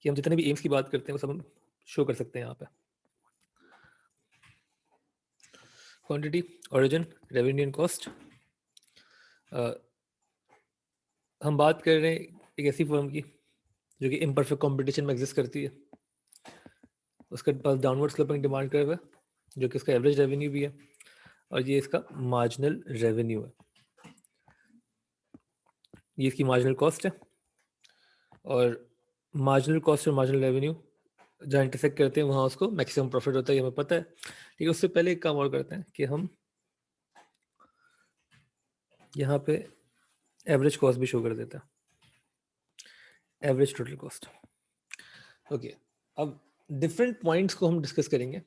कि हम जितने भी एम्स की बात करते हैं वो सब हम शो कर सकते हैं यहाँ पे। Quantity, origin, revenue and cost. हम बात कर रहे हैं एक ऐसी फर्म की जो कि इम्परफेक्ट कंपटीशन में एग्जिस्ट करती है, उसके पास डाउनवर्ड स्लोपिंग डिमांड कर्व है जो कि इसका एवरेज रेवेन्यू भी है, और ये इसका मार्जिनल रेवेन्यू है, ये इसकी मार्जिनल कॉस्ट है। और मार्जिनल कॉस्ट और मार्जिनल रेवेन्यू जहाँ इंटरसेक्ट करते हैं वहाँ उसको मैक्सिमम प्रॉफिट होता है, ये हमें पता है। ठीक है, उससे पहले एक काम और करते हैं कि हम यहाँ पे एवरेज कॉस्ट भी शो कर देते हैं, एवरेज टोटल कॉस्ट। ओके, अब डिफरेंट पॉइंट्स को हम डिस्कस करेंगे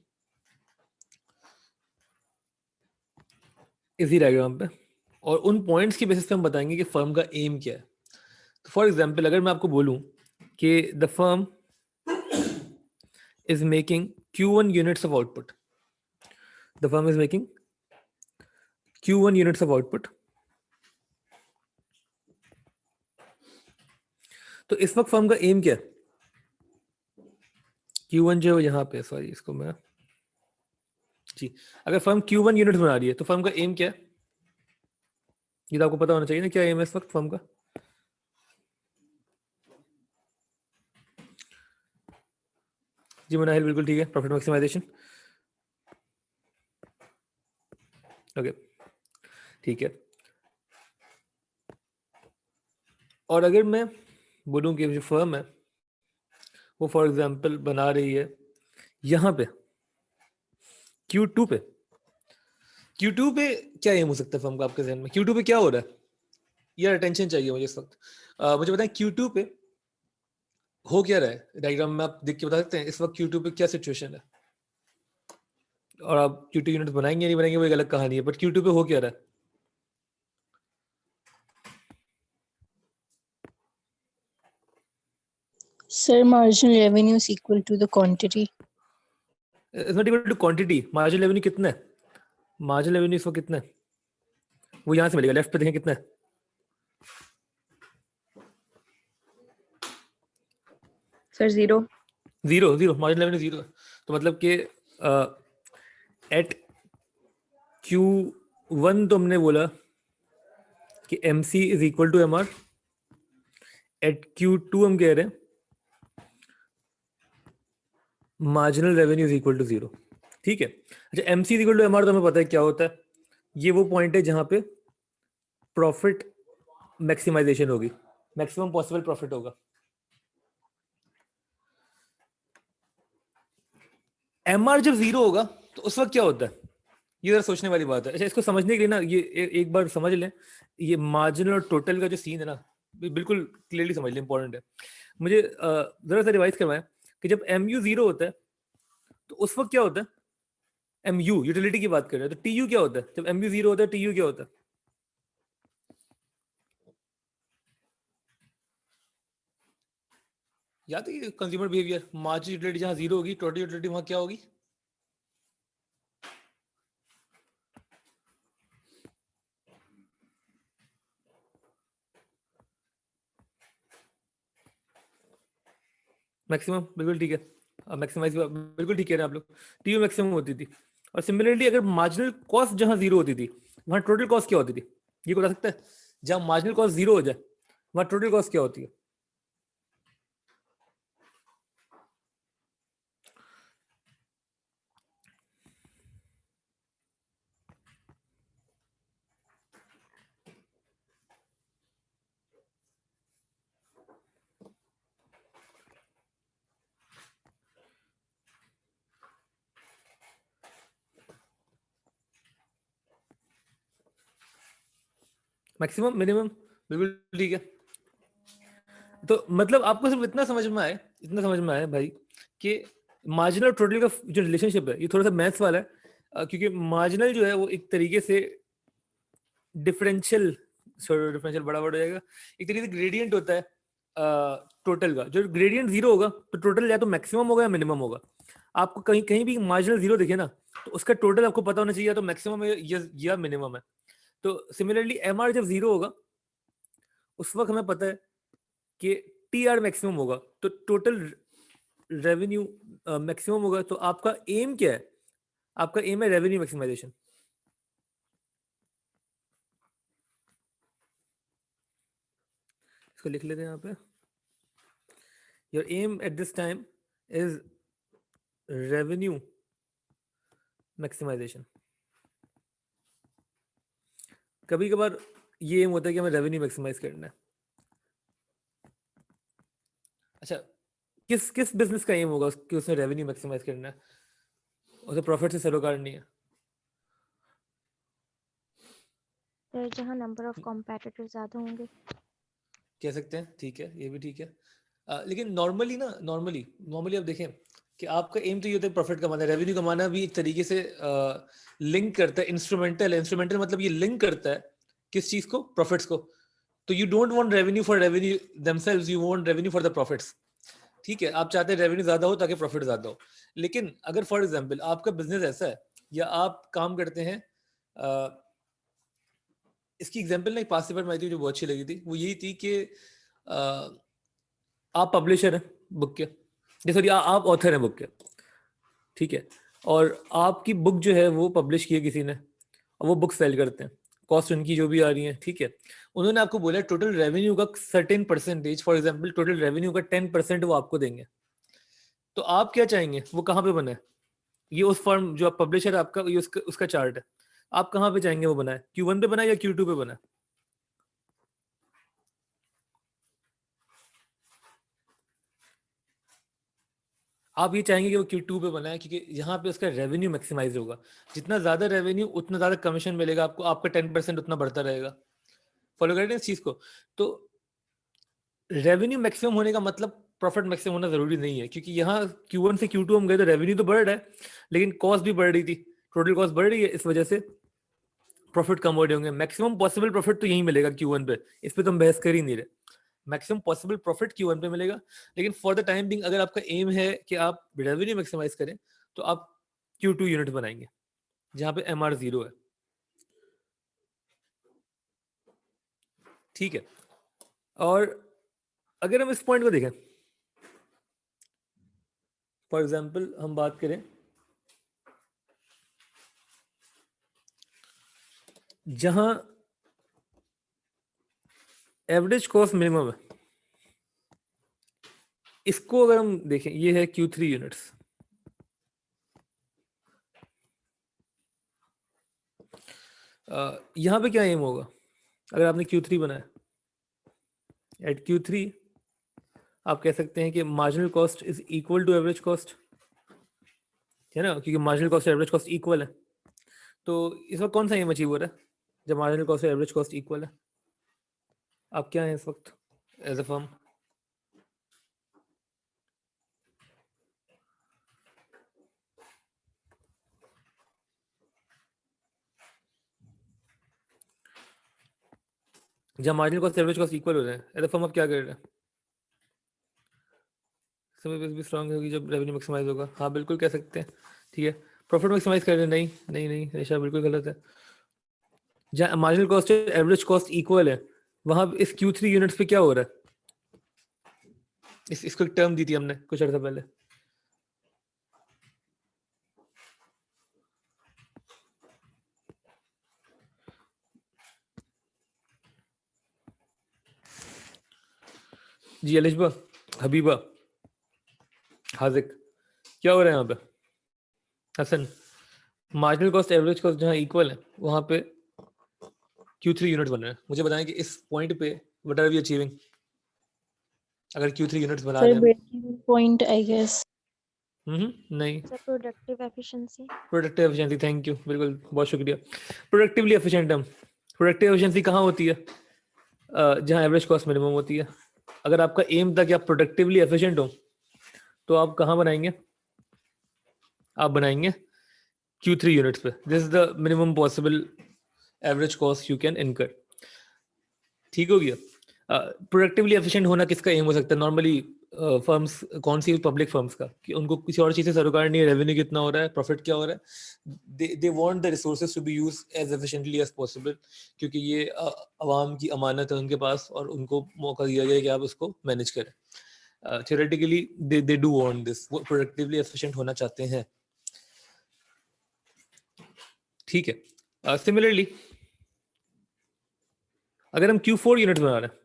इसी डायग्राम पे, और उन पॉइंट्स की बेसिस पे हम बताएंगे कि फर्म का एम क्या है। तो फॉर एग्जांपल अगर मैं आपको बोलूं कि the firm is making Q1 units of output. The firm is making Q1 units of output. तो इस वक्त फर्म का एम क्या है? Q1 जो है यहाँ पे, सॉरी इसको मैं जी, अगर फर्म Q1 यूनिट बना रही है तो फर्म का एम क्या है? ये तो आपको पता होना चाहिए ना, क्या एम है इस वक्त फर्म का? जी मुनाहिल, बिल्कुल ठीक है, प्रॉफिट मैक्सिमाइजेशन। ओके, ठीक है। और अगर मैं बोलूँ कि जो फर्म है वो फॉर एग्जांपल बना रही है यहाँ पे Q2 पे, Q2 पे क्या एम हो सकता है फर्म का आपके जहन में? Q2 पे क्या हो रहा है? यार अटेंशन चाहिए मुझे इस वक्त। मुझे बताएं Q2 पे हो क्या रहा है? डायग्राम में आप देख के बता सकते हैं इस वक्त Q2 पे क्या सिचुएशन है? और आप Q2 यूनिट बनाएंगे नहीं बनाएंगे वो एक अलग कहानी है, बट Q2 पे हो क्या रहा है? Sir, marginal revenue is equal to the quantity. It's not equal to quantity. Marginal revenue कितना है? मार्जिनल रेवेन्यू इस वक्त कितना है? वो यहाँ से मिलेगा, लेफ्ट पे देखें कितना है? Sir, 0. Zero, zero marginal revenue zero है। तो मतलब कि एट Q1 तो हमने बोला कि MC is equal to MR, at Q2 हम कह रहे हैं marginal revenue is equal to zero. ठीक है, अच्छा MC is equal to MR तो हमें पता है क्या होता है, ये वो पॉइंट है जहां पे प्रॉफिट मैक्सिमाइजेशन होगी, मैक्सिमम पॉसिबल प्रॉफिट होगा। MR जब जीरो होगा तो उस वक्त क्या होता है? ये जरा सोचने वाली बात है। अच्छा, इसको समझने के लिए ना ये एक बार समझ लें, ये मार्जिनल और टोटल का जो सीन है ना बिल्कुल क्लियरली समझ लें, इंपॉर्टेंट है। मुझे जरा सा रिवाइज करवाएं कि जब MU जीरो होता है तो उस वक्त क्या होता है? MU यूटिलिटी की बात कर रहे हैं, तो TU क्या होता है? जब MU जीरो होता है TU क्या होता है? याद है कंज्यूमर बिहेवियर, मार्जिन यूटिलिटी जहां जीरो होगी टोटल यूटिलिटी वहां क्या होगी? मैक्सिमम, बिल्कुल ठीक है। मैक्सिमाइज बिल्कुल ठीक कह रहे हैं आप लोग, TU मैक्सिमम होती थी। और सिमिलरली अगर मार्जिनल कॉस्ट जहां जीरो होती थी वहां टोटल कॉस्ट क्या होती थी? ये बता सकता है? जहां मार्जिनल कॉस्ट जीरो हो जाए वहां टोटल कॉस्ट क्या होती है? मैक्सिमम, मिनिमम, बिल्कुल ठीक है। तो मतलब आपको सिर्फ इतना समझ में आए, इतना समझ में आए भाई कि मार्जिनल और टोटल का जो रिलेशनशिप है ये थोड़ा सा मैथ्स वाला है, क्योंकि मार्जिनल जो है वो एक तरीके से डिफरेंशियल, डिफरेंशियल बड़ा बड़ा हो जाएगा, एक तरीके से ग्रेडियंट होता है टोटल का। जो ग्रेडियंट जीरो होगा तो टोटल या तो मैक्सिमम होगा या मिनिमम होगा। आपको कहीं कहीं भी मार्जिनल जीरो दिखे ना तो उसका टोटल आपको पता होना चाहिए या तो मैक्सिमम है या मिनिमम है। तो सिमिलरली MR जब जीरो होगा उस वक्त हमें पता है कि TR मैक्सिमम होगा, तो टोटल रेवेन्यू मैक्सिमम होगा, तो आपका एम क्या है? आपका एम है रेवेन्यू मैक्सिमाइजेशन। इसको लिख लेते हैं यहाँ पे, your aim at this time is revenue maximization. कभी कभार ये एम होता है कि हमें रेवेन्यू मैक्सिमाइज करना है। अच्छा, किस किस बिजनेस का एम होगा कि उसमें रेवेन्यू मैक्सिमाइज करना है, उसे प्रॉफिट से सरोकार नहीं है? सर जहाँ नंबर ऑफ कॉम्पिटिटर ज़्यादा होंगे। कह सकते हैं, ठीक है, ये भी ठीक है। लेकिन नॉर्मली आप देखें कि आपका एम तो ये होता है प्रॉफिट कमाना है। रेवेन्यू कमाना भी एक तरीके से लिंक करता है, इंस्ट्रूमेंटल मतलब ये लिंक करता है किस चीज को? प्रॉफिट्स को। तो you don't want revenue for revenue themselves, you want revenue for the profits. ठीक है, आप चाहते हैं रेवेन्यू ज्यादा हो ताकि प्रॉफिट ज्यादा हो। लेकिन अगर फॉर एग्जांपल आपका बिजनेस ऐसा है या आप काम करते हैं, इसकी एग्जांपल ना एक पास पेपर में आई थी जो बहुत अच्छी लगी थी, वो यही थी कि आप पब्लिशर हैं बुक के, सॉरी आप ऑथर हैं बुक के, ठीक है, और आपकी बुक जो है वो पब्लिश की है किसी ने, और वो बुक सेल करते हैं, कॉस्ट उनकी जो भी आ रही है, ठीक है, उन्होंने आपको बोला टोटल रेवेन्यू का certain percentage, for example total revenue का 10% वो आपको देंगे। तो आप क्या चाहेंगे वो कहाँ पे बने? ये उस फर्म जो आप पब्लिशर आपका, ये उसका चार्ट है, आप कहाँ पे चाहेंगे वो बनाए? Q1 पे बनाए या Q2 पे बनाए? आप ये चाहेंगे कि वो Q2 पे बनाए क्योंकि यहाँ पे उसका रेवेन्यू मैक्सिमाइज होगा। जितना ज्यादा रेवेन्यू उतना ज्यादा कमीशन मिलेगा आपको, आपका 10% उतना बढ़ता रहेगा। फॉलो कर रहे हैं इस चीज को? तो रेवेन्यू मैक्सिमम होने का मतलब प्रॉफिट मैक्सिमम होना जरूरी नहीं है, क्योंकि यहाँ Q1 से Q2 हम गए तो रेवेन्यू तो बढ़ रहा है लेकिन कॉस्ट भी बढ़ रही थी, टोटल कॉस्ट बढ़ रही है, इस वजह से प्रॉफिट कम हो रहे होंगे। मैक्सिमम पॉसिबल प्रॉफिट तो यही मिलेगा Q1 पे, इस पे तो हम बहस कर ही नहीं रहे। मैक्सिमम पॉसिबल प्रॉफिट Q1 पे मिलेगा, लेकिन फॉर द टाइम बिंग अगर आपका एम है कि आप रेवेन्यू मैक्सिमाइज करें तो आप Q2 यूनिट बनाएंगे जहां पे MR 0 है। ठीक है, और अगर हम इस पॉइंट को देखें, फॉर एग्जाम्पल हम बात करें जहां एवरेज कॉस्ट मिनिमम है, इसको अगर हम देखें, ये है Q3 यूनिट्स। यहां पे क्या एम होगा अगर आपने Q3 बनाया? एट Q3 आप कह सकते हैं कि marginal cost is equal to average cost, है ना, क्योंकि marginal cost average cost equal है। तो इस वक्त कौन सा एम अचीव हो रहा है जब marginal cost average cost equal है? आप क्या है इस वक्त एज अ फर्म? जब marginal cost average cost equal हो रहे हैं एज अ फर्म, आप क्या कर रहे हैं? समय बेस भी स्ट्रांग होगी जब रेवेन्यू मैक्सिमाइज होगा। हाँ बिल्कुल कह सकते हैं, ठीक है। प्रॉफिट मैक्सिमाइज कर रहे हैं? नहीं नहीं नहीं रेशा, बिल्कुल गलत है। जहाँ marginal cost average cost equal है वहां इस Q3 यूनिट्स पे क्या हो रहा है? इसको एक टर्म दी थी हमने कुछ अर्सा पहले, जी अलिशबा, हबीबा, हाजिक, क्या हो रहा है यहाँ पे? Hasan, marginal cost average cost जहाँ इक्वल है वहां पे Q3 यूनिट्स बन रहे हैं। मुझे बताएं कि इस पॉइंट पे व्हाट आर वी अचीविंग अगर Q3 यूनिट्स बना Sir, रहे हैं? breaking point, I guess. नहीं, sir productive efficiency. Productive efficiency, thank you, बिल्कुल, बहुत शुक्रिया। प्रोडक्टिवली एफिशिएंट हम, प्रोडक्टिव एफिशिएंसी कहाँ होती है? जहाँ एवरेज कॉस्ट मिनिमम होती है। अगर आपका एम था कि आप प्रोडक्टिवली एफिशिएंट हो तो आप कहाँ बनाएंगे? आप बनाएंगे Q3 यूनिट्स पे। This is the minimum possible average cost you can इनकर। ठीक हो गया? प्रोडक्टिवली एफिशिएंट होना किसका एम हो सकता है नॉर्मली? फर्म्स कौन सी? पब्लिक फर्म्स का, कि उनको किसी और चीज से सरोकार नहीं है, रेवेन्यू कितना हो रहा है, प्रॉफिट क्या हो रहा है। They want the resources to be use as efficiently as possible, क्योंकि ये अवाम की अमानत है उनके पास और उनको मौका दिया गया कि आप उसको मैनेज करें। theoretically they do want this, वो productively efficient होना चाहते हैं. ठीक है. Similarly, अगर हम Q4 यूनिट्स बना रहे हैं,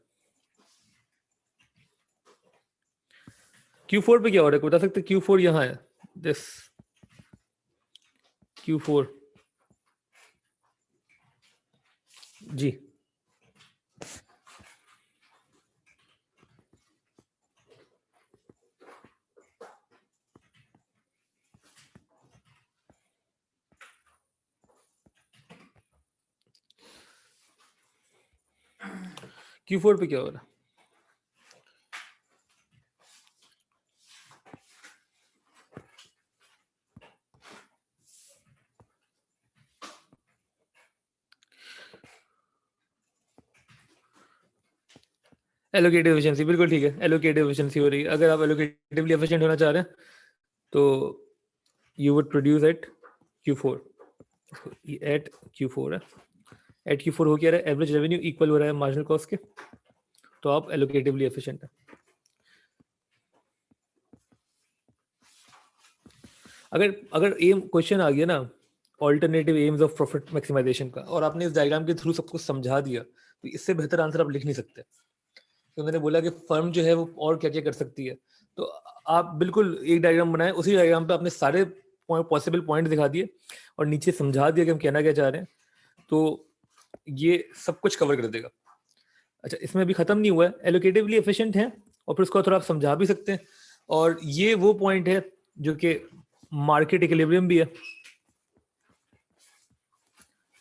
Q4 पे क्या हो रहा है बता सकते? Q4 यहाँ है, this Q4 जी. Q4 पे क्या हो रहा है? एलोकेटिव एफिशिएंसी, बिल्कुल ठीक है, एलोकेटिव एफिशिएंसी हो रही है. अगर आप एलोकेटिवली एफिशिएंट होना चाह रहे हैं तो you would produce at Q4. At Q4 है, एट Q4 हो क्या रहा है? एवरेज रेवेन्यू इक्वल हो रहा है मार्जिनल कॉस्ट के, तो आप एलोकेटिवली एफिशिएंट है. अगर एम क्वेश्चन आ गया ना, alternative aims of profit maximization का, और आपने इस डायग्राम के थ्रू सब कुछ समझा दिया, तो इससे बेहतर आंसर आप लिख नहीं सकते. तो मैंने बोला कि फर्म जो है वो और क्या क्या कर सकती है, तो आप बिल्कुल एक डायग्राम बनाएं, उसी डायग्राम पे आपने सारे पॉसिबल पॉइंट दिखा दिए और नीचे समझा दिया कि हम कहना क्या चाह रहे हैं, तो ये सब कुछ कवर कर देगा. अच्छा, इसमें अभी खत्म नहीं हुआ है, एलोकेटिवली एफिशिएंट है और फिर उसको थोड़ा आप समझा भी सकते हैं, और ये वो पॉइंट है जो कि मार्केट इक्विलिब्रियम भी है.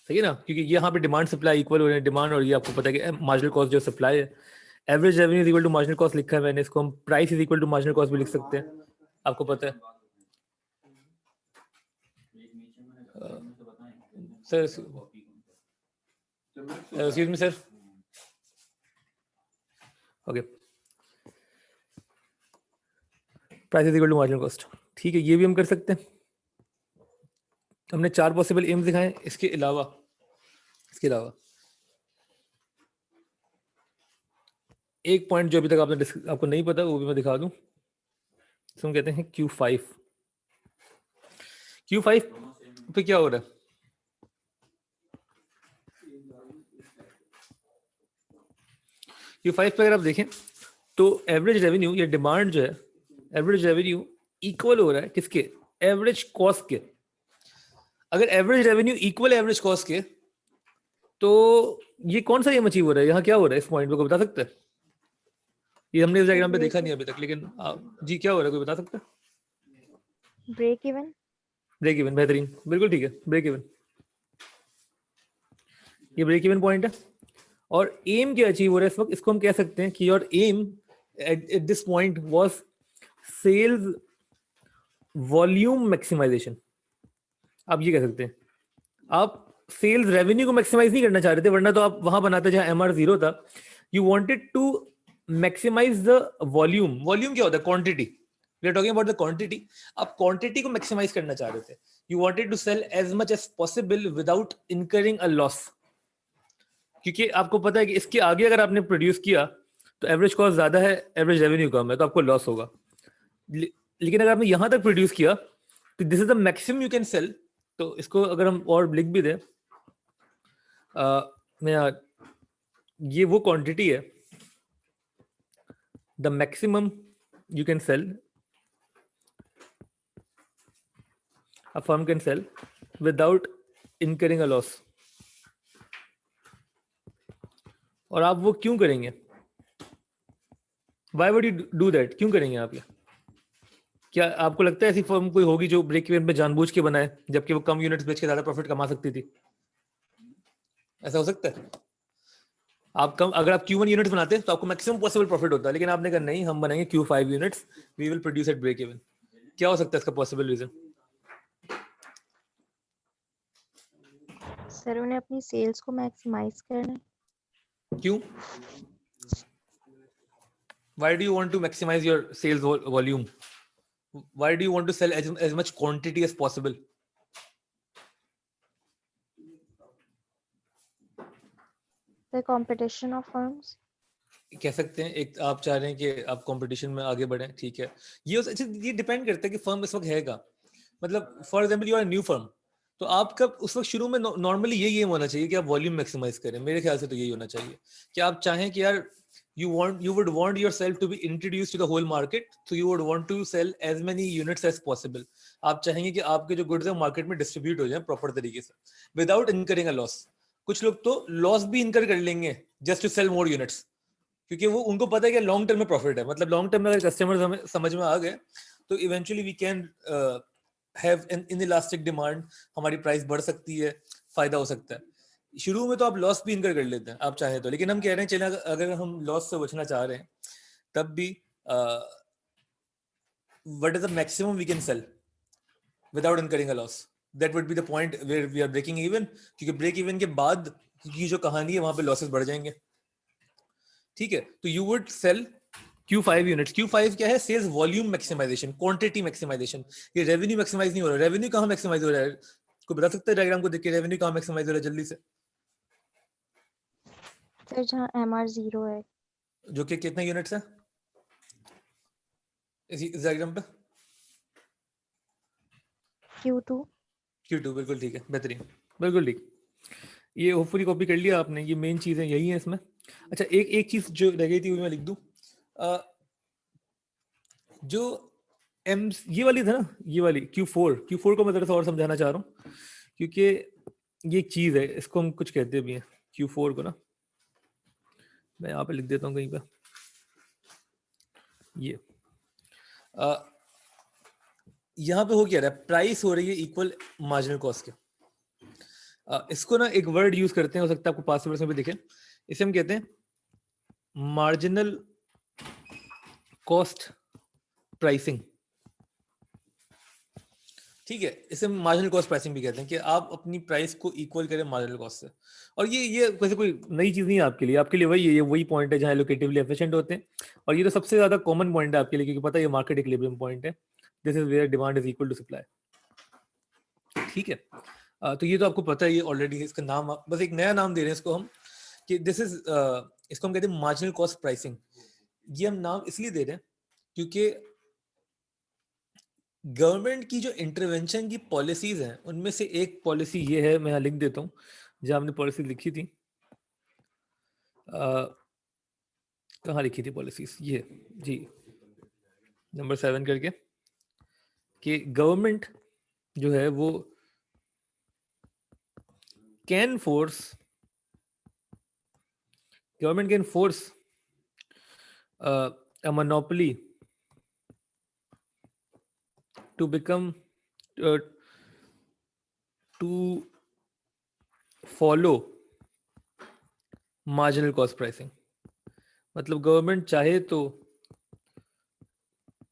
सही है ना, क्योंकि यहाँ पे डिमांड सप्लाई इक्वल हो रहे हैं, डिमांड, और ये आपको पता है कि मार्जिनल कॉस्ट जो सप्लाई है, average revenue is equal to marginal cost लिखा है मैंने, इसको हम price is equal to marginal cost भी लिख सकते हैं, आपको पता है. Sir excuse me sir, okay, price is equal to marginal cost, ठीक है, ये भी हम कर सकते हैं. हमने 4 पॉसिबल एम्स दिखाए. इसके अलावा एक पॉइंट जो अभी तक आपको नहीं पता, वो भी मैं दिखा दूं. इसको हम कहते हैं Q5. Q5 पे क्या हो रहा है? Q5 पे अगर आप देखें तो एवरेज रेवेन्यू या डिमांड जो है, एवरेज रेवेन्यू इक्वल हो रहा है किसके? एवरेज कॉस्ट के. अगर average revenue equal average cost के, तो ये कौन सा एम अचीव हो रहा है? यहाँ क्या हो रहा है इस पॉइंट पे, कोई बता सकता है? ये हमने इस डायग्राम पे देखा नहीं अभी तक, लेकिन जी क्या हो रहा है, कोई बता सकता है? Break even. ब्रेक इवन, बेहतरीन, बिल्कुल ठीक है, ब्रेक इवन, ये ब्रेक इवन पॉइंट है. और एम क्या अचीव हो रहा है इस वक्त? इसको हम कह सकते हैं कि your aim at this point was sales volume maximization. आप ये कह सकते हैं, आप सेल्स रेवेन्यू को मैक्सिमाइज नहीं करना चाह रहे थे, वरना तो आप वहां बनाते जहां MR 0 था. You wanted to maximize the volume. Volume क्या होता है? Quantity. We are talking about the quantity. आप क्वांटिटी को मैक्सिमाइज करना चाह रहे थे. You wanted to sell as much as possible without incurring a loss, क्योंकि आपको पता है कि इसके आगे अगर आपने प्रोड्यूस किया तो एवरेज कॉस्ट ज्यादा है, एवरेज रेवेन्यू कम है, तो आपको लॉस होगा. लेकिन अगर आपने यहां तक प्रोड्यूस किया तो this is the maximum you can sell. तो इसको अगर हम और लिख भी दें, ये वो क्वांटिटी है, the maximum you can sell, a firm can sell without incurring a loss. और आप वो क्यों करेंगे? Why would you do that? क्यों करेंगे आप ये? क्या आपको लगता है ऐसी फर्म कोई होगी जो ब्रेक इवन पे जानबूझ के बनाए, जबकि वो कम यूनिट्स बेच के ज्यादा प्रॉफिट कमा सकती थी? ऐसा हो सकता है? अगर आप Q1 यूनिट्स बनाते हैं तो आपको मैक्सिमम पॉसिबल प्रॉफिट होता है, लेकिन आपने कहा नहीं, हम बनाएंगे Q5 units, we will produce at break even. क्या हो सकता है इसका पॉसिबल रीजन? सर उन्हें अपनी सेल्स को मैक्सिमाइज करना है. क्यों? Why do you want to maximize your sales volume? Why do you want to sell as much quantity as possible? The competition of firms. कह सकते हैं, एक आप चाह रहे हैं कि आप कंपटीशन में आगे बढ़ें, ठीक है। अच्छा, ये डिपेंड करता है कि फर्म इस वक्त है का, मतलब for example you are new firm, तो आपका उस वक्त शुरू में नॉर्मली यही एम होना चाहिए कि आप वॉल्यूम मैक्सिमाइज करें। मेरे ख्याल से तो यही होना चाहिए कि आप चाहें कि यार you would want yourself to be introduced to the whole market, so you would want to sell as many units as possible. आप चाहेंगे कि आपके जो गुड्स हैं मार्केट में डिस्ट्रीब्यूट हो जाएं प्रॉपर तरीके से विदाउट इनकरिंग अ लॉस। कुछ लोग तो लॉस भी इनकर कर लेंगे just to sell more units, क्योंकि वो उनको पता है कि लॉन्ग टर्म में प्रॉफिट है, मतलब लॉन्ग टर्म में अगर कस्टमर्स हमें समझ में आ गए तो eventually we can have an inelastic demand, हमारी प्राइस बढ़ सकती है, फायदा हो सकता है। शुरू में तो आप लॉस भी इनकर कर लेते हैं आप चाहे तो, लेकिन हम कह रहे हैं चले अगर हम लॉस से बचना चाह रहे हैं तब भी what is the maximum we can sell without incurring a loss, that would be the point where we are breaking even, क्योंकि ब्रेक इवन के बाद की जो कहानी है वहां पे लॉसेस बढ़ जाएंगे, ठीक है। तो you would sell Q5 units. Q5 क्या है? Sales volume maximization, quantity maximization. ये रेवेन्यू मैक्सिमाइज नहीं हो रहा। रेवेन्यू कहाँ मैक्सिमाइज हो रहा है? कोई बता सकता है डायग्राम को देख के रेवेन्यू कहाँ मैक्सिमाइज हो रहा है जल्दी से? सर जहाँ MR 0 है। जो कि कितने यूनिट्स है इस डायग्राम पे? Q2। Q2, बिल्कुल ठीक है, बेहतरीन, बिल्कुल ठीक। ये होपफुली कॉपी कर लिया आपने, ये मेन चीजें यही है इसमें। अच्छा, एक चीज जो रह गई थी वो मैं लिख दूं, जो ये वाली था ना, ये वाली Q4 को मैं थोड़ा सा और समझाना चाह रहा हूँ, क्योंकि ये एक चीज है, इसको हम कुछ कहते भी हैं Q4 को ना, मैं यहाँ पे लिख देता हूँ कहीं पे। ये यहाँ पे हो क्या रहा है? प्राइस हो रही है इक्वल मार्जिनल कॉस्ट के। इसको ना एक वर्ड यूज करते हैं, हो सकता है आपको पास पेपर्स में भी दिखे, इसे हम कहते हैं मार्जिनल कॉस्ट प्राइसिंग, ठीक है। इसे मार्जिनल कॉस्ट प्राइसिंग भी कहते हैं, कि आप अपनी प्राइस को इक्वल करें मार्जिनल कॉस्ट से। और ये वैसे कोई नई चीज नहीं है आपके लिए वही है, ये वही पॉइंट है जहाँ एलोकेटिवली एफिशिएंट होते हैं, और ये तो सबसे ज्यादा कॉमन पॉइंट है आपके लिए, क्योंकि पता है ये मार्केट इक्विलिब्रियम पॉइंट है, this is where demand is equal to supply, ठीक है। तो ये तो आपको पता है, ये ऑलरेडी इसका नाम बस एक नया नाम दे रहे हैं इसको हम, कि दिस इज इसको हम कहते हैं मार्जिनल कॉस्ट प्राइसिंग। ये हम नाम इसलिए दे रहे हैं क्योंकि गवर्नमेंट की जो इंटरवेंशन की पॉलिसीज हैं उनमें से एक पॉलिसी ये है, मैं यहाँ लिख देता हूँ जहाँ हमने पॉलिसी लिखी थी, कहाँ लिखी थी पॉलिसीज, ये जी नंबर 7 करके, कि गवर्नमेंट जो है वो can force a monopoly to become to follow marginal cost pricing। मतलब गवर्नमेंट चाहे तो,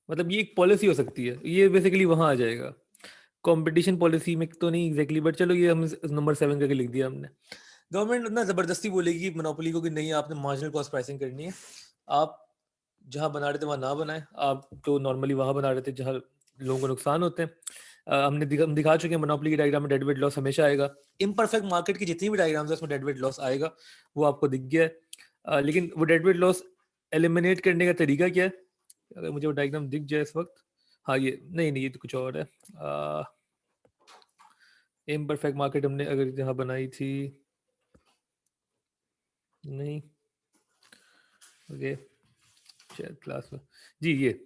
मतलब ये एक पॉलिसी हो सकती है, ये बेसिकली वहां आ जाएगा, कंपटीशन पॉलिसी में तो नहीं एग्जैक्टली, बट चलो ये हम नंबर 7 करके लिख दिया हमने। गवर्नमेंट ना जबरदस्ती बोलेगी मोनोपोली को कि नहीं आपने मार्जिनल कॉस्ट प्राइसिंग करनी है, आप जहां बना रहे थे वहां ना बनाए, आप तो नॉर्मली वहां बना रहे थे जहां लोगों को नुकसान होते हैं। हम दिखा चुके हैं मोनोपोली की डायग्राम में डेड वेट लॉस हमेशा आएगा, इम्परफेक्ट मार्केट की जितनी भी डायग्राम्स है उसमें डेड वेट लॉस आएगा, वो आपको दिख गया है। लेकिन वो डेड वेट लॉस एलिमिनेट करने का तरीका क्या है? अगर मुझे वो डायग्राम दिख जाए इस वक्त, हाँ ये नहीं ये तो कुछ और है। इम्परफेक्ट मार्केट हमने अगर जहाँ बनाई थी, नहीं ओके शायद क्लास में, जी ये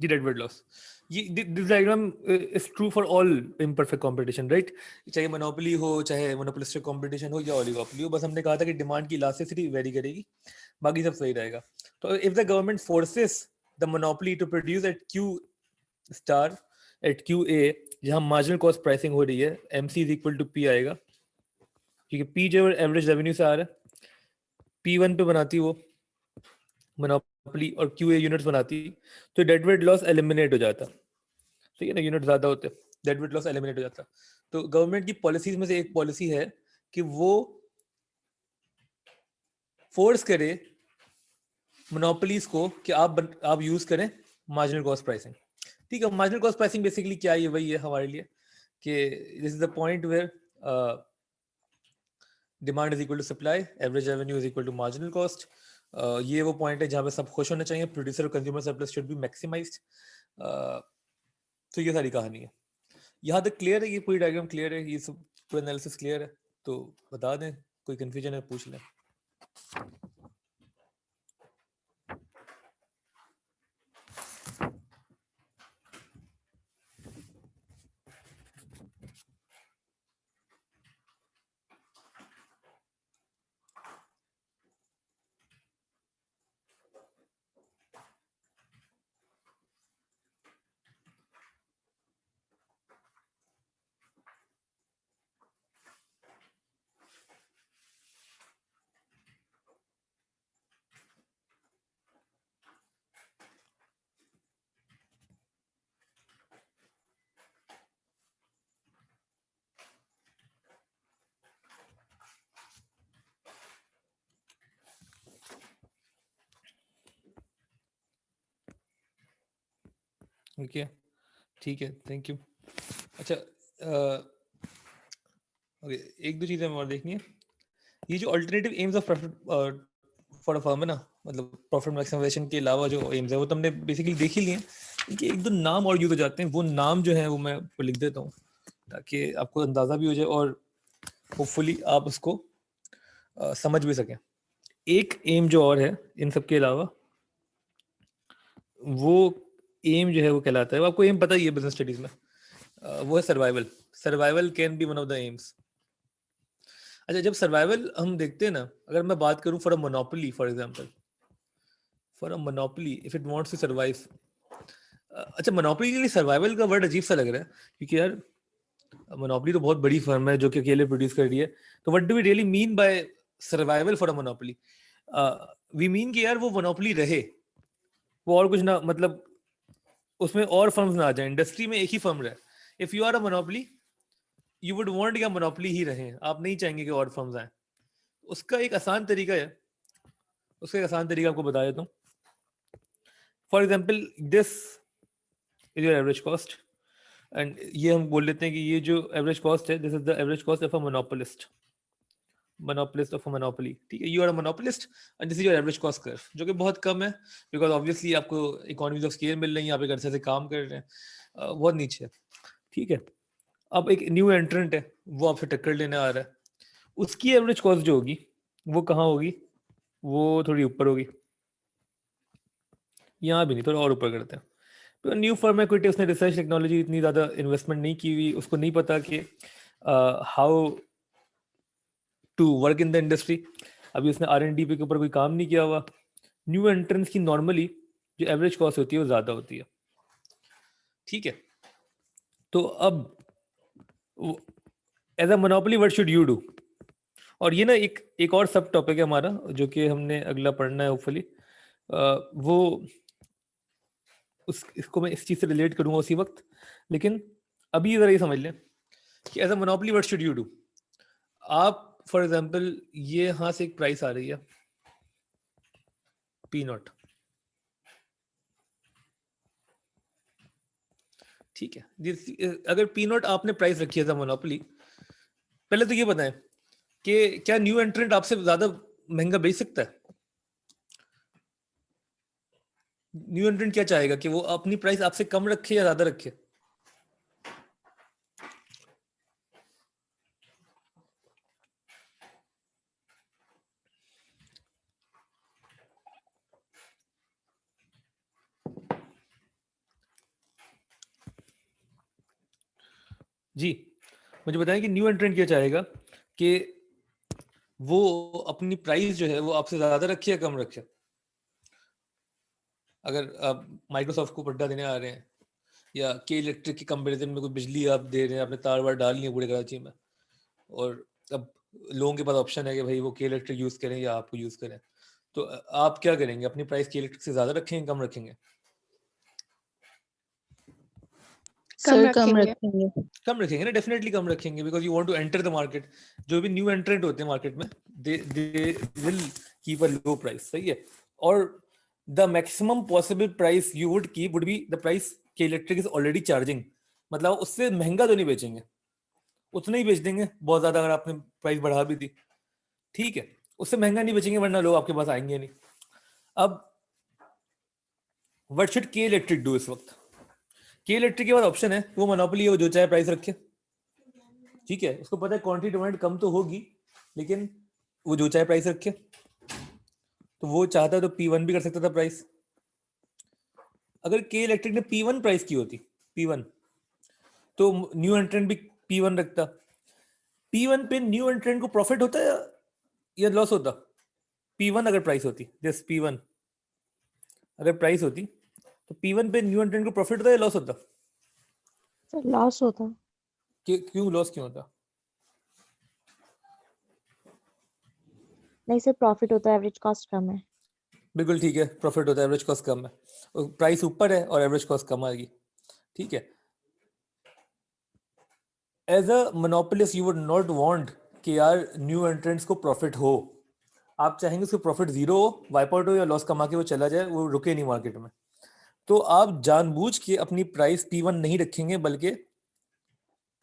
डेड वेट लॉस, ये this diagram is true for all imperfect competition, right? चाहे मोनोपोली हो, चाहे मोनोपोलिस्टिक कंपटीशन हो या ओलिगोपोली हो, बस हमने कहा था कि डिमांड की इलास्टिसिटी वेरी करेगी, बाकी सब सही रहेगा। तो if the government forces the monopoly to produce at Q star at QA, जहां मार्जिनल कॉस्ट प्राइसिंग हो रही है, MC is equal to P आएगा, क्योंकि P जो एवरेज रेवेन्यू से आ रहा है, P1 पे बनाती वो मोनोपोली और QA यूनिट्स बनाती, तो डेड वेट लॉस एलिमिनेट हो जाता, ठीक है ना, यूनिट ज्यादा होते, डेड वेट लॉस एलिमिनेट हो जाता। तो गवर्नमेंट की पॉलिसीज में से एक पॉलिसी है कि वो फोर्स करे मोनोपोलीज को कि आप यूज करें मार्जिनल कॉस्ट प्राइसिंग, ठीक है। मार्जिनल कॉस्ट प्राइसिंग बेसिकली क्या है? ये वही है हमारे लिए कि this is the point where demand is equal to supply, average revenue is equal to marginal cost, ये वो पॉइंट है जहाँ पे सब खुश होने चाहिए, प्रोड्यूसर और consumer surplus should be maximised. तो ये सारी कहानी है। यहाँ तक क्लियर है? ये पूरी डायग्राम क्लियर है? ये सब पूरा एनालिसिस क्लियर है? तो बता दें, कोई कंफ्यूजन है पूछ लें। ओके, ठीक है, थैंक यू। अच्छा, ओके, एक दो चीज़ें और देखनी है। ये जो alternative AIIMS of profit for a firm है ना, मतलब प्रॉफिट मैक्सिमाइजेशन के अलावा जो एम्स है वो तुमने बेसिकली देख ही लिए हैं। इनके एक दो नाम और यूज हो जाते हैं, वो नाम जो है वो मैं लिख देता हूँ ताकि आपको अंदाज़ा भी हो जाए और होपफुली आप उसको समझ भी सकें। एक एम जो और है इन सब के अलावा, वो एम जो है वो कहलाता है, आपको एम पता ही है बिजनेस स्टडीज में, वो है survival. Survival can be one of the AIIMS. अच्छा, जब सर्वाइवल हम देखते हैं ना, अगर मैं बात करूं for a monopoly, for example, for a monopoly if it wants to survive. अच्छा, मोनोपोली के लिए सर्वाइवल का वर्ड अजीब सा लग रहा है, क्योंकि यार मोनोपोली तो बहुत बड़ी फर्म है जो कि अकेले प्रोड्यूस कर रही है। तो what do we really mean by survival for a monopoly? We mean कि यार वो मोनोपोली रहे, वो और कुछ ना, मतलब उसमें और फर्म्स ना आ जाए, इंडस्ट्री में एक ही फर्म रहे। If you are a monopoly, you would want कि मोनोपोली ही रहे, आप नहीं चाहेंगे कि और फर्म्स आए। उसका एक आसान तरीका है, उसका एक आसान तरीका आपको बता देता हूँ। For example, this is your average cost, and ये हम बोल लेते हैं कि ये जो एवरेज कॉस्ट है, this is the average cost of a monopolist, monopolist of a monopoly. ठीक है, you are a monopolist and this is your average cost curve, जो कि बहुत कम है, बिकॉज ऑब्वियसली आपको इकोनॉमीज ऑफ स्केल मिल रही है, आप एक अच्छे से काम कर रहे हैं, बहुत नीचे है। ठीक है, अब एक न्यू एंट्रेंट है, वो आपसे टक्कर लेने आ रहा है, उसकी एवरेज कॉस्ट जो होगी वो कहाँ होगी? वो थोड़ी ऊपर होगी, यहाँ भी नहीं, थोड़ा और ऊपर करते हैं। तो न्यू फर्म है, कोई उसने रिसर्च टेक्नोलॉजी इतनी ज़्यादा इन्वेस्टमेंट नहीं की हुई, उसको नहीं पता कि how to work in the industry, अभी उसने R&D पे के ऊपर कोई काम नहीं किया हुआ। न्यू एंट्रेंस की नॉर्मली जो एवरेज कॉस्ट होती है वो ज़्यादा होती है। ठीक है, तो अब as a monopoly what should you do? और ये ना एक और सब टॉपिक है हमारा जो कि हमने अगला पढ़ना है होपफुली, वो इसको मैं इस चीज़ से रिलेट करूंगा उसी वक्त, लेकिन अभी ज़रा ये समझ लें कि as a monopoly what should you do. आप फॉर एग्जांपल, ये यहाँ से एक प्राइस आ रही है पी नॉट, ठीक है, अगर पी नॉट आपने प्राइस रखी है एज अ मोनोपोली, पहले तो ये बताएं कि क्या न्यू एंट्रेंट आपसे ज़्यादा महंगा बेच सकता है? न्यू एंट्रेंट क्या चाहेगा कि वो अपनी प्राइस आपसे कम रखे या ज़्यादा रखे? जी, मुझे बताएं कि न्यू एंट्रेंट क्या चाहेगा कि वो अपनी प्राइस जो है वो आपसे ज़्यादा रखे या कम रखे? अगर आप माइक्रोसॉफ्ट को पट्टा देने आ रहे हैं या के इलेक्ट्रिक के कंपेरिजन में कोई बिजली आप दे रहे हैं, आपने तार वार डालनी है पूरे कराची में, और अब लोगों के पास ऑप्शन है कि भाई वो के इलेक्ट्रिक यूज़ करें या आपको यूज़ करें, तो आप क्या करेंगे? अपनी प्राइस के इलेक्ट्रिक से ज़्यादा रखेंगे, कम रखेंगे? सर कम रखेंगे। कम रखेंगे ना, डेफिनेटली कम रखेंगे, because you want to enter the market. जो भी न्यू एंट्रेंट होते हैं मार्केट में, they will keep a low price, सही है, और the maximum possible price you would keep would be the price के इलेक्ट्रिक इज ऑलरेडी चार्जिंग। मतलब उससे महंगा तो नहीं बेचेंगे, उतना ही बेच देंगे बहुत ज्यादा, अगर आपने प्राइस बढ़ा भी दी, ठीक है, उससे महंगा नहीं बेचेंगे वरना लोग आपके पास आएंगे नहीं। अब व्हाट शुड के इलेक्ट्रिक डू इस वक्त? के इलेक्ट्रिक के बाद ऑप्शन है, वो मोनोपोली है, वो जो चाहे प्राइस रखे, ठीक है, उसको पता है क्वांटिटी डिमांड कम तो होगी लेकिन वो जो चाहे प्राइस रखे, तो वो चाहता तो P1 भी कर सकता था प्राइस। अगर के इलेक्ट्रिक ने P1 प्राइस की होती, P1, तो न्यू एंट्रेंट भी P1 रखता। P1 पे न्यू एंट्रेंट को प्रॉफिट होता है या लॉस होता? P1 अगर प्राइस होती, जस्ट P1 अगर प्राइस होती, तो P1 पे न्यू एंट्रेंट को प्रॉफिट होता या लॉस होता? सर लॉस होता। क्यों लॉस क्यों होता? नहीं सर, प्रॉफिट होता है, एवरेज कॉस्ट कम है। बिल्कुल ठीक है, प्रॉफिट होता है, एवरेज कॉस्ट कम है, प्राइस ऊपर है और एवरेज कॉस्ट कम आएगी, ठीक है। As a monopolist you would not want कि यार न्यू एंट्रेंट्स को प्रॉफिट हो, आप चाहेंगे उसको प्रॉफिट जीरो हो, वाइप आउट हो या लॉस कमा के वो चला जाए, वो रुके नहीं मार्केट में। तो आप जानबूझ के अपनी प्राइस P1 नहीं रखेंगे बल्कि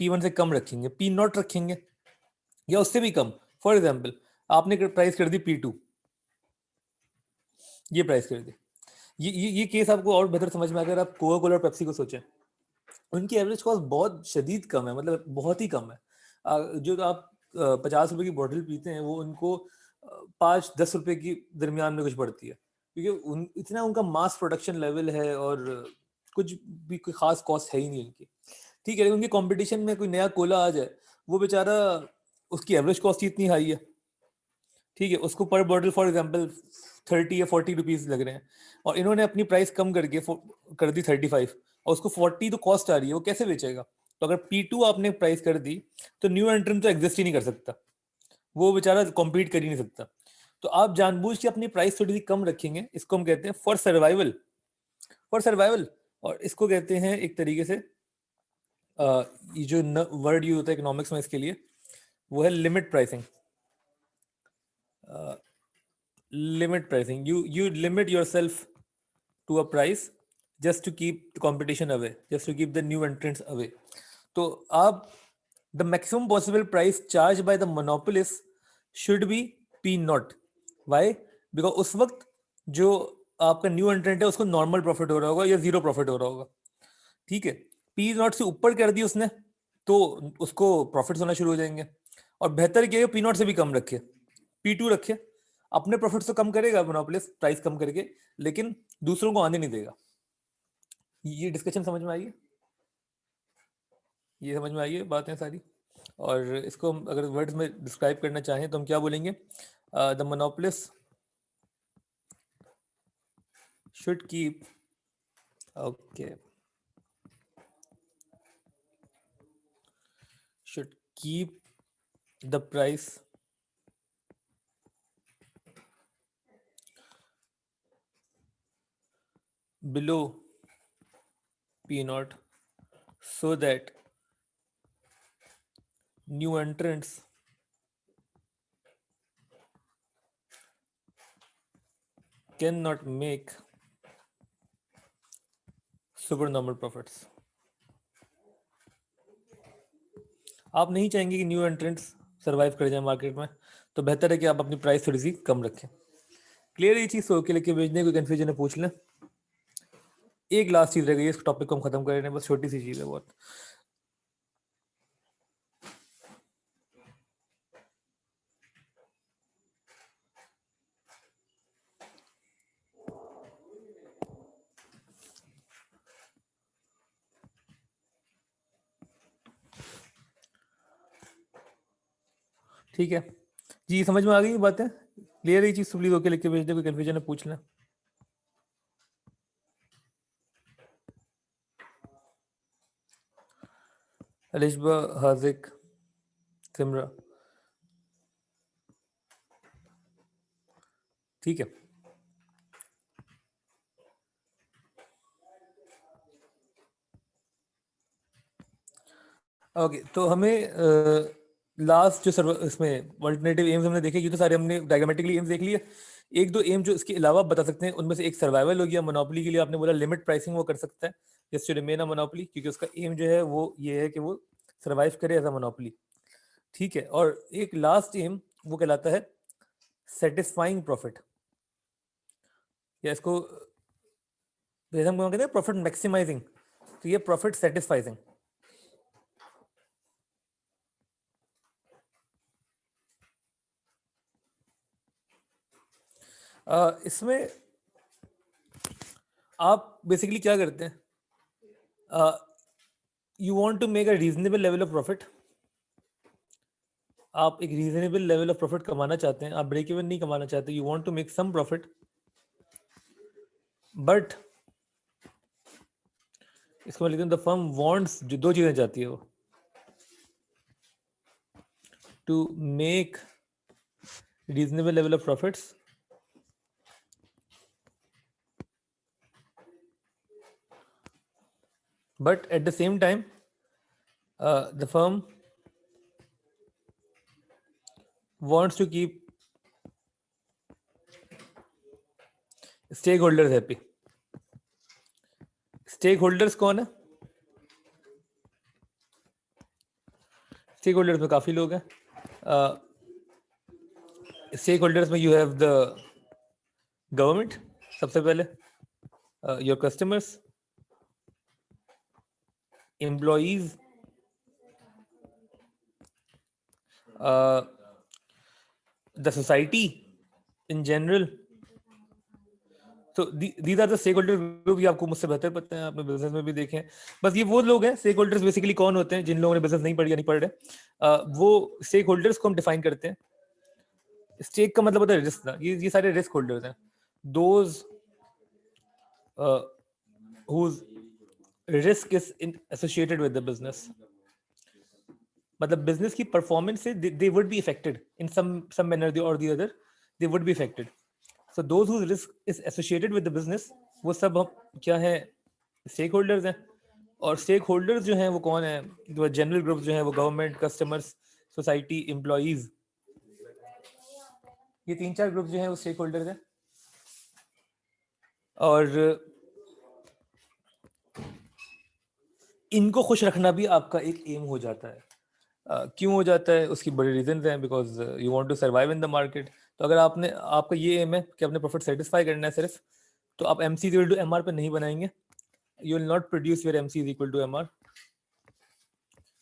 P1 से कम रखेंगे, P0 रखेंगे या उससे भी कम। फॉर एग्जाम्पल आपने प्राइस कर दी P2, ये प्राइस कर दी, ये केस आपको और बेहतर समझ में अगर आप कोका कोला और पेप्सी को सोचें, उनकी एवरेज कॉस्ट बहुत शदीद कम है, मतलब बहुत ही कम है। जो आप 50 रुपए की बोतल पीते हैं वो उनको 5-10 रुपए की दरमियान में कुछ पड़ती है, क्योंकि इतना उनका मास प्रोडक्शन लेवल है और कुछ भी कोई खास कॉस्ट है ही नहीं उनकी, ठीक है। लेकिन उनके कंपटीशन में कोई नया कोला आ जाए, वो बेचारा, उसकी एवरेज कॉस्ट ही इतनी हाई है, ठीक है, उसको पर बॉटल फॉर एग्जांपल 30 या 40 रुपीज लग रहे हैं, और इन्होंने अपनी प्राइस कम करके कर दी 35, और उसको 40 तो कॉस्ट आ रही है, वो कैसे बेचेगा? तो अगर P2 आपने प्राइस कर दी तो न्यू एंट्रेंट तो एग्जिस्ट ही नहीं कर सकता, वो बेचारा कॉम्पीट कर ही नहीं सकता। तो आप जानबूझ के अपनी प्राइस थोड़ी सी कम रखेंगे, इसको हम कहते हैं फॉर सर्वाइवल, फॉर सर्वाइवल। और इसको कहते हैं एक तरीके से ये जो वर्ड यूज होता है इकोनॉमिक्स में इसके लिए, वो है limit pricing. limit pricing, you limit yourself to a price just to keep the competition away, just to keep the new entrants away. तो आप the maximum possible price charged by the monopolist should be P0. Why? Because उस वक्त जो आपका new एंट्रेंट है उसको normal profit हो रहा होगा या जीरो प्रॉफिट हो रहा होगा, ठीक है। P0 से ऊपर कर दी उसने तो उसको प्रॉफिट्स होना शुरू हो जाएंगे, और बेहतर क्या है P0 से भी कम रखे, P2 रखे, अपने प्रॉफिट्स तो कम करेगा मोनोपोलिस्ट प्राइस कम करके, लेकिन दूसरों को आने नहीं देगा। ये डिस्कशन समझ में आई है? ये समझ में आई है बातें सारी? और इसको हम अगर वर्ड्स में डिस्क्राइब करना चाहें तो हम क्या बोलेंगे? The monopolist should keep, okay, should keep the price below P0 so that new entrants cannot make supernormal profits. आप नहीं चाहेंगे कि न्यू एंट्रेंट्स सरवाइव कर जाए मार्केट में, तो बेहतर है कि आप अपनी प्राइस थोड़ी सी कम रखें। क्लियर ये चीज़ सो के लेके भेजने, कोई कन्फ्यूजन है पूछ लें। एक लास्ट चीज़ रह गई है, इस टॉपिक को हम खत्म कर रहे हैं, बस छोटी सी चीज़ है बहुत। ठीक है जी, समझ में आ गई बातें? क्लियर ये चीज़ प्लीज ओके लिख के भेज दे, कोई कन्फ्यूजन है पूछ लें। अलिशबा, हाजिक, सिमरा, ठीक है। ओके, तो हमें लास्ट जो सर्व इसमें अल्टरनेटिव एम्स हमने देखे, ये तो सारे हमने डायग्रामेटिकली एम्स देख लिए। एक दो एम जो इसके अलावा बता सकते हैं, उनमें से एक सर्वाइवल हो गया। मोनोपोली के लिए आपने बोला लिमिट प्राइसिंग वो कर सकता है just to remain a monopoly, क्योंकि उसका एम जो है वो ये है कि वो सर्वाइव करे एज अ मोनोपोली, ठीक है। और एक लास्ट एम वो कहलाता है सेटिस्फाइंग प्रॉफिट। या इसको जैसे हम कहते हैं प्रॉफिट मैक्सिमाइजिंग, तो ये प्रॉफिट सेटिस्फाइजिंग। इसमें आप बेसिकली क्या करते हैं, you want to make a reasonable level of profit. आप एक रीजनेबल लेवल ऑफ प्रॉफिट कमाना चाहते हैं, आप ब्रेक इवन नहीं कमाना चाहते, you want to make some profit, but इसको मैं लिखता हूं द फर्म वांट्स, जो दो चीजें चाहती है वो, to make reasonable level of profits but at the same time the firm wants to keep stakeholders happy। stakeholders कौन है? stakeholders में काफी लोग हैं। stakeholders में you have the government सबसे पहले, your customers, employees, the society in general। तो these are the stakeholder group। ये आपको मुझसे बेहतर पता है, आपने बिजनेस में भी देखे हैं। बस ये वो लोग हैं, stakeholders बेसिकली कौन होते हैं, जिन लोगों ने बिजनेस नहीं पढ़ी या नहीं पढ़ रहे, वो stakeholders को हम डिफाइन करते हैं। स्टेक का मतलब होता है रिस्क ना, ये सारे रिस्क होल्डर्स हैं, those whose risk is associated with the business। मतलब बिजनेस की परफॉर्मेंस से they would be affected in some manner or the other, they would be affected। so those whose risk is associated with the business, वो सब क्या है, stake holders हैं। और stake holders जो हैं वो कौन है, जो जनरल ग्रुप जो हैं वो गवर्नमेंट, कस्टमर्स, सोसाइटी, एम्प्लॉइज, ये 3-4 ग्रुप जो हैं वो स्टेक होल्डर्स हैं। और इनको खुश रखना भी आपका एक एम हो जाता है। क्यों हो जाता है, उसकी बड़ी रीजन हैं, because you want to survive in the market. तो अगर आपका ये एम है कि अपने प्रॉफिट सेटिस्फाई करना है सिर्फ, तो आप MC इक्वल टू MR पे नहीं बनाएंगे, you will not produce your MC equal to MR।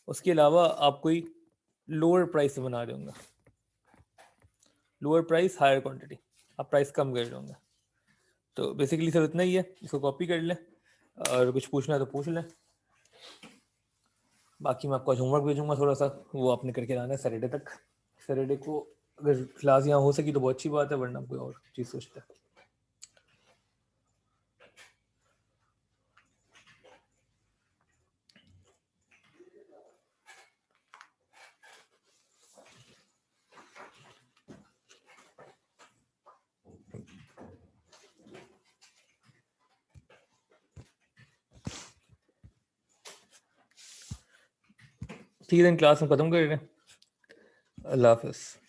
उसके अलावा आप कोई लोअर प्राइस से बना रहे होंगे, लोअर प्राइस हायर क्वांटिटी, आप प्राइस कम कर रहे होंगे। तो बेसिकली सर इतना ही है, इसको कॉपी कर लें और कुछ पूछना है तो पूछ लें। बाकी मैं आपको होमवर्क भेजूंगा थोड़ा सा, वो आपने करके लाना है सैटरडे तक। सैटरडे को अगर क्लास यहाँ हो सकी तो बहुत अच्छी बात है, वरना कोई और चीज़ सोचते हैं। ठीक है, क्लास में ख़त्म कर रहे हैं। अल्लाह हाफिज़।